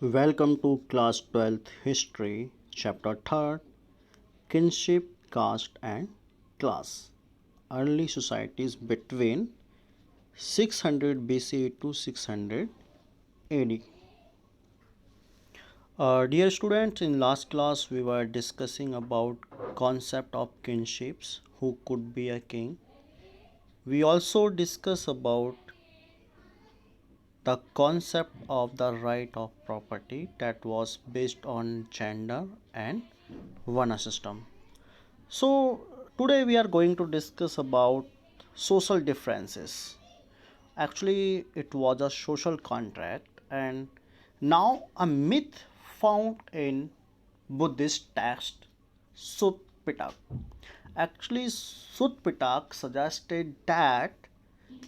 Welcome to class 12th history chapter 3rd kinship caste and class early societies between 600 BC to 600 AD. Dear students, in last class we were discussing about concept of kinships, who could be a king. We also discuss about the concept of the right of property that was based on gender and Varna system. So today we are going to discuss about social differences. Actually, it was a social contract, and now a myth found in Buddhist text Sutta. Actually, Sutta suggested that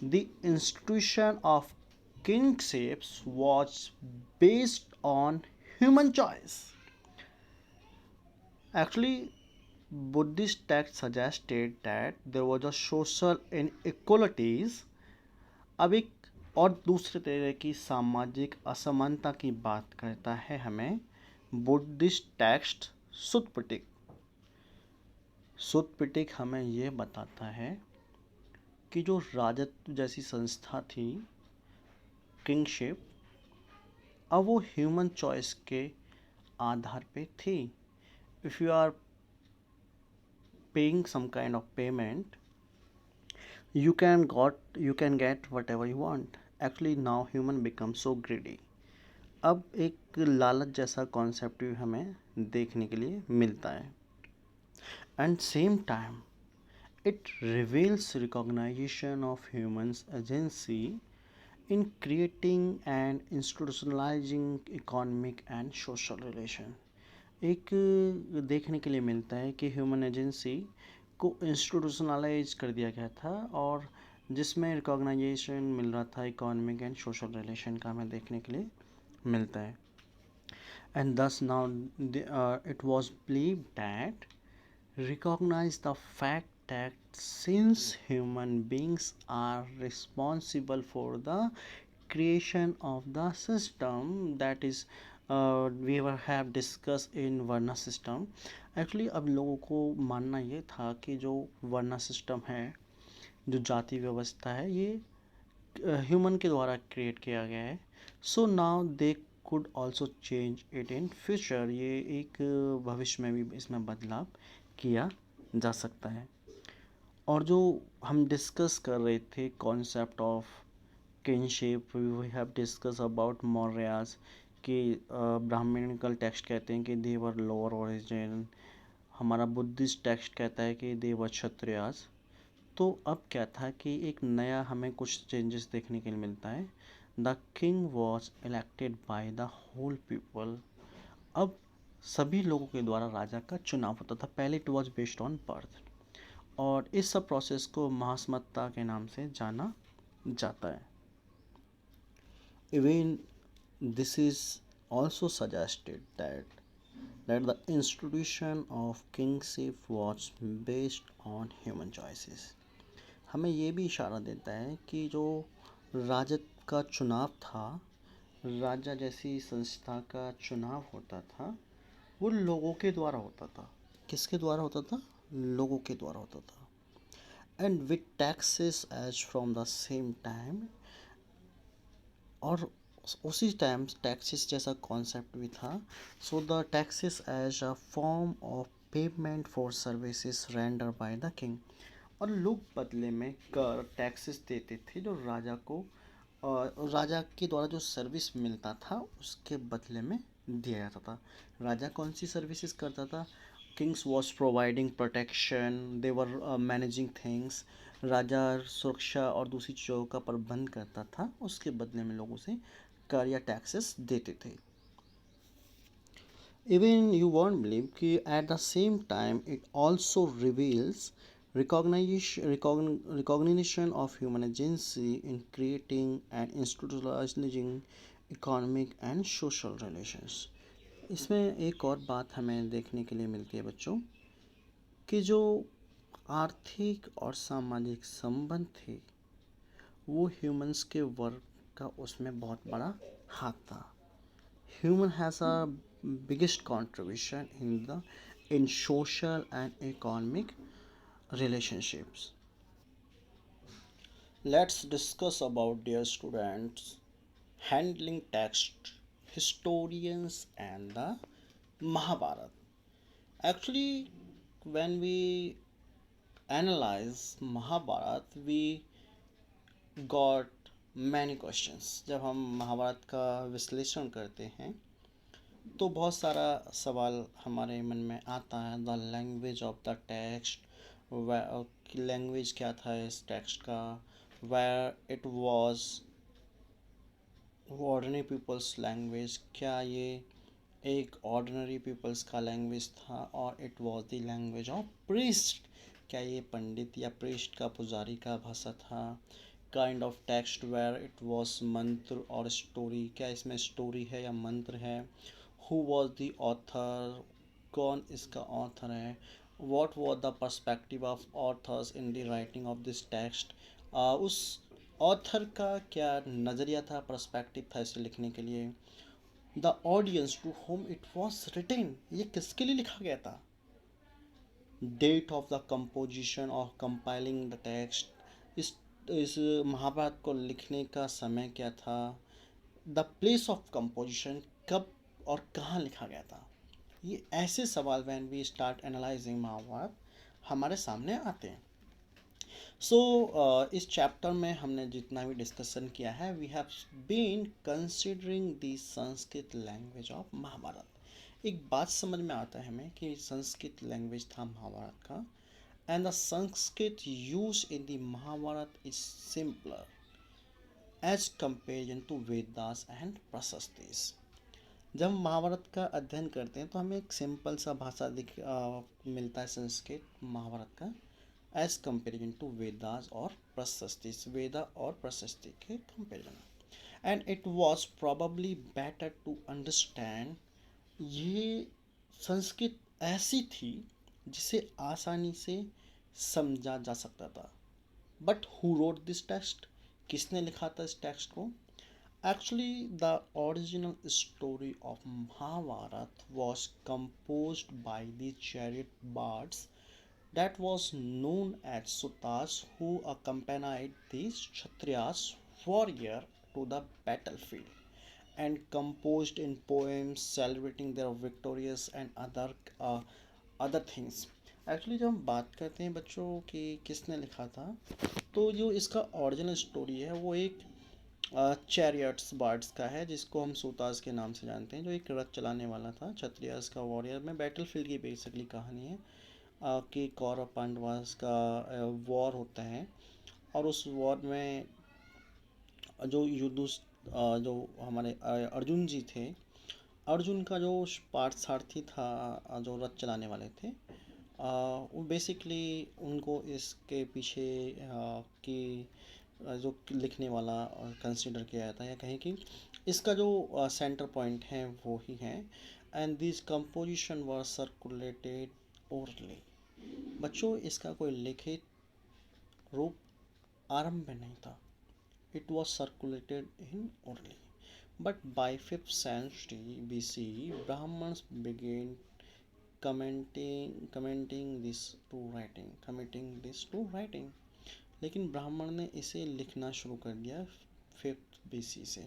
the institution of kingships was based on human choice. Actually, Buddhist text suggested that there was a social inequalities. अब एक और दूसरे तरह की सामाजिक असमानता की बात करता है हमें बुद्धिस्ट टेक्स्ट सुत्पिटिक। सुत्पिटिक हमें ये बताता है कि जो राजत्व जैसी संस्था थी किंगशिप, अब वो ह्यूमन चॉइस के आधार पे थी। If you are paying some kind of payment, you can get whatever you want. Actually now human becomes so greedy. अब एक लालच जैसा कॉन्सेप्ट भी हमें देखने के लिए मिलता है। And same time it reveals recognition of humans agency in creating and institutionalizing economic and social relation. एक देखने के लिए मिलता है कि ह्यूमन एजेंसी को इंस्टीट्यूशनलाइज कर दिया गया था और जिसमें रिकॉग्नाइजेशन मिल रहा था इकोनॉमिक एंड सोशल रिलेशन का हमें देखने के लिए मिलता है। एंड दस now it was believed that recognize the fact that since human beings are responsible for the creation of the system that is we were have discussed in Varna system. Actually अब लोगों को मानना ये था कि जो वर्ना system है, जो जाति व्यवस्था है, ये ह्यूमन के द्वारा क्रिएट किया गया है। So now they could also change it in future. ये एक भविष्य में भी इसमें बदलाव किया जा सकता है। और जो हम डिस्कस कर रहे थे concept of kinship, we have discuss about Mauryas कि ब्राह्मणिकल टेक्स्ट कहते हैं कि दे वर लोअर ओरिजिन, हमारा बुद्धिस्ट टेक्स्ट कहता है कि दे वर क्षत्रियास। तो अब क्या था कि एक नया हमें कुछ चेंजेस देखने के लिए मिलता है। The king was elected by the whole people. अब सभी लोगों के द्वारा राजा का चुनाव होता था। पहले it was based on birth, और इस सब प्रोसेस को महासमत्ता के नाम से जाना जाता है। Even this is also suggested that the institution of kingship was based on human choices. हमें ये भी इशारा देता है कि जो राजत्व का चुनाव था, राजा जैसी संस्था का चुनाव होता था, वो लोगों के द्वारा होता था। किसके द्वारा होता था? लोगों के द्वारा होता था। And with taxes as from the same time, और उसी टाइम टैक्सेस जैसा कॉन्सेप्ट भी था। So the taxes as a form of payment for services render by the king. और लोग बदले में कर टैक्सेस देते थे जो राजा को, राजा के द्वारा जो सर्विस मिलता था उसके बदले में दिया जाता था। राजा कौन सी सर्विसेज करता था? Kings was providing protection, they were managing things. राजा सुरक्षा और दूसरी चीज़ों का प्रबंध करता था, उसके बदले में लोगों से कर या टैक्सेस देते थे। इवन यू वॉन्ट बिलीव कि at the same time it also reveals recognition of human agency in creating and institutionalizing economic and social relations. इसमें एक और बात हमें देखने के लिए मिलती है बच्चों, कि जो आर्थिक और सामाजिक संबंध थे वो ह्यूमंस के वर्क का उसमें बहुत बड़ा हाथ था। human has a biggest contribution in social and economic relationships. Let's discuss about, dear students, handling text, historians, and the Mahabharata. Actually, when we analyze Mahabharata, we got many questions. जब हम महाभारत का विश्लेषण करते हैं तो बहुत सारा सवाल हमारे मन में आता है. The language of the text, language क्या था इस टेक्स्ट का, where it was ordinary people's language, क्या ये एक ऑर्डिनरी पीपल्स का लैंग्वेज था, और it was the language of priest, क्या ये पंडित या प्रीस्ट का पुजारी का भाषा था. Kind of text where it was mantra और स्टोरी, क्या इसमें स्टोरी है या मंत्र है. हु वाज द ऑथर, कौन इसका ऑथर है. What was the perspective of authors in the writing of this text, उस ऑथर का क्या नज़रिया था, पर्सपेक्टिव था इसे लिखने के लिए. The audience to whom it was written, ये किसके लिए लिखा गया था. डेट ऑफ द कंपोजिशन और कंपाइलिंग द टेक्स्ट, इस महाभारत को लिखने का समय क्या था. द प्लेस ऑफ कंपोजिशन, कब और कहाँ लिखा गया था. ये ऐसे सवाल when we start analysing Mahabharata हमारे सामने आते हैं. सो इस चैप्टर में हमने जितना भी डिस्कशन किया है, we have been considering the Sanskrit language of Mahabharata. एक बात समझ में आता है हमें कि संस्कृत लैंग्वेज था महाभारत का, and the Sanskrit use in the Mahabharata is simpler as comparison to Vedas and prashastis. जब हम महाभारत का अध्ययन करते हैं तो हमें एक सिंपल सा भाषा मिलता है संस्कृत महाभारत का, एज कंपेरिजन टू वेदास और प्रशस्तिस, वेदा और प्रशस्ति के comparison. And it was probably better to understand, ये संस्कृत ऐसी थी जिसे आसानी से समझा जा सकता था. But who wrote this text, किसने लिखा था इस टेक्स्ट को. Actually, the original story of Mahabharata was composed by the chariot bards that was known as Sutas, who accompanied these Kshatriyas warrior to the battlefield and composed in poems celebrating their victories and other things. Actually जब हम बात करते हैं बच्चों कि किसने लिखा था, तो जो इसका ओरिजिनल स्टोरी है वो एक चैरियट्स बार्ड्स का है, जिसको हम सूतास के नाम से जानते हैं, जो एक रथ चलाने वाला था, क्षत्रियस का वॉरियर में. बैटल फील्ड की बेसिकली कहानी है कि कौरव पांडवास का वॉर होता है, और उस वॉर में जो जो हमारे अर्जुन जी थे, अर्जुन का जो पार्थसारथी था, जो रथ चलाने वाले थे, वो बेसिकली उनको इसके पीछे कि जो लिखने वाला कंसिडर किया जाता है, या कहें कि इसका जो सेंटर पॉइंट है वो ही है. And this composition were circulated orally. बच्चों, इसका कोई लिखित रूप आरंभ में नहीं था. It was circulated in orally. But by 5th century BC, Brahmins began committing this to writing. लेकिन ब्राह्मण ने इसे लिखना शुरू कर दिया 5th BC से.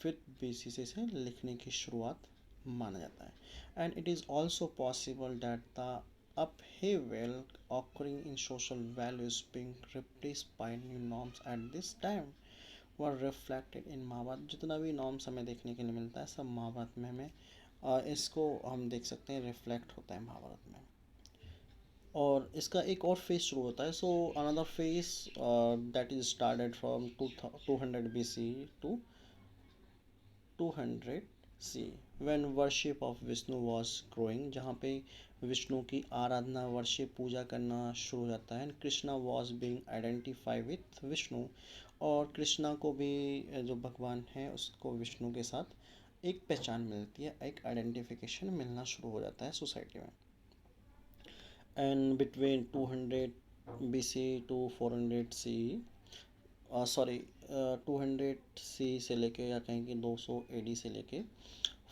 5th BC से लिखने की शुरुआत माना जाता है. And it is also possible that the upheaval occurring in social values being replaced by new norms at this time were reflected in Mahabharata. जितना भी नॉर्म्स हमें देखने के लिए मिलता है सब महाभारत में हमें इसको हम देख सकते हैं, रिफ्लेक्ट होता है महाभारत में. और इसका एक और फेज शुरू होता है. So another phase that is started from 200 BC to 200 C, when worship of Vishnu was growing, जहाँ पे विष्णु की आराधना, वर्शिप, पूजा करना शुरू हो जाता है. Krishna was being identify with Vishnu, और कृष्णा को भी जो भगवान है उसको विष्णु के साथ एक पहचान मिलती है, एक आइडेंटिफिकेशन मिलना शुरू हो जाता है सोसाइटी में. And between 200 BC to 400 CE, 200 C से लेके, या कहें कि 200 AD से लेके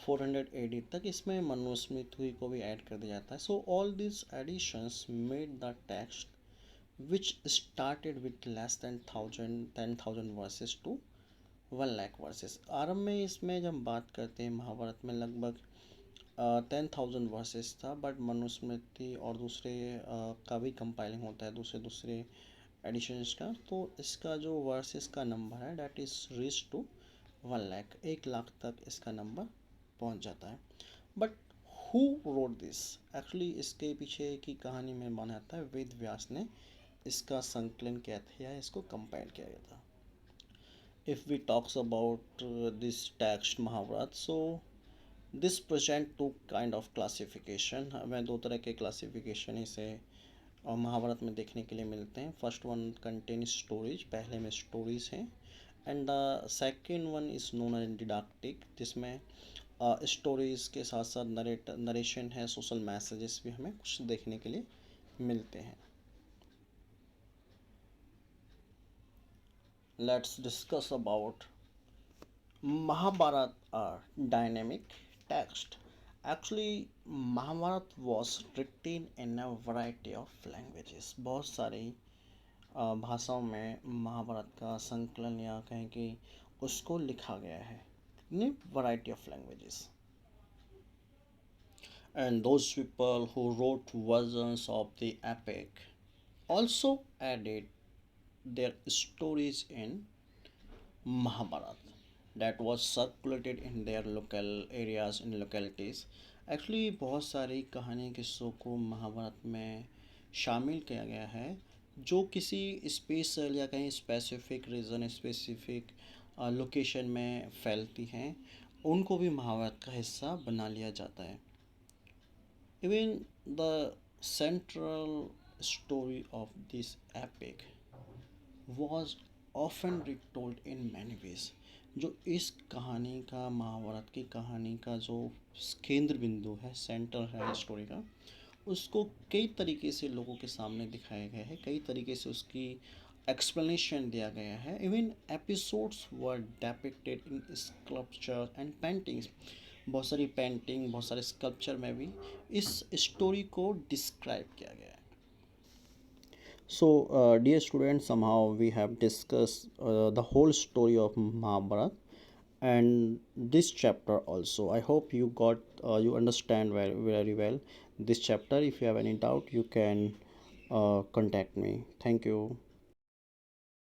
400 AD तक इसमें मनुस्मृति को भी ऐड कर दिया जाता है. So all this additions made the text which started with less than 10,000 verses to 1 lakh verses. आरंभ में इसमें जब हम बात करते हैं महाभारत में लगभग 10,000 वर्सेस था, बट मनुस्मृति और दूसरे का भी कंपाइलिंग होता है दूसरे दूसरे एडिशंस का, तो इसका जो वर्सेस का नंबर है that is reach to 1 lakh, 1 lakh तक इसका नंबर पहुंच जाता है. But who wrote this, actually इसके पीछे की कहानी में माना जाता है वेद व्यास ने इसका संकलन किया था या इसको कंपाइल किया गया था. If we talks about this text Mahabharat, so this present two kind of classification. हमें दो तरह के क्लासिफिकेशन इसे और महाभारत में देखने के लिए मिलते हैं. फर्स्ट वन कंटेन स्टोरीज, पहले में स्टोरीज हैं, and the second one is known as didactic, जिसमें स्टोरीज के साथ साथ नरेशन है, सोशल मैसेजेस भी हमें कुछ देखने के लिए मिलते हैं. Let's discuss about Mahabharata, dynamic text. Actually, Mahabharata was written in a variety of languages. बहुत सारी भाषाओं में महाभारत का संकलन या कहें कि उसको लिखा गया है in a variety of languages. And those people who wrote versions of the epic also added their stories in Mahabharata that was circulated in their local areas in localities. Actually बहुत सारी कहानी किस्सों को महाभारत में शामिल किया गया है जो किसी स्पेशल या कहीं स्पेसिफिक रीजन, स्पेसिफिक लोकेशन में फैलती हैं, उनको भी महाभारत का हिस्सा बना लिया जाता है. Even the central story of this epic was often retold in many ways. जो इस कहानी का, महाभारत की कहानी का जो केंद्र बिंदु है, सेंटर है स्टोरी का, उसको कई तरीके से लोगों के सामने दिखाया गया है, कई तरीके से उसकी एक्सप्लेनेशन दिया गया है. Even episodes were डेपिक्टेड in sculpture and paintings. बहुत सारी पेंटिंग, बहुत सारे स्कल्पचर में भी इस स्टोरी को डिस्क्राइब किया गया है. So, dear students, somehow we have discussed the whole story of Mahabharata and this chapter also. I hope you got, you understand very, very well this chapter. If you have any doubt, you can contact me. Thank you.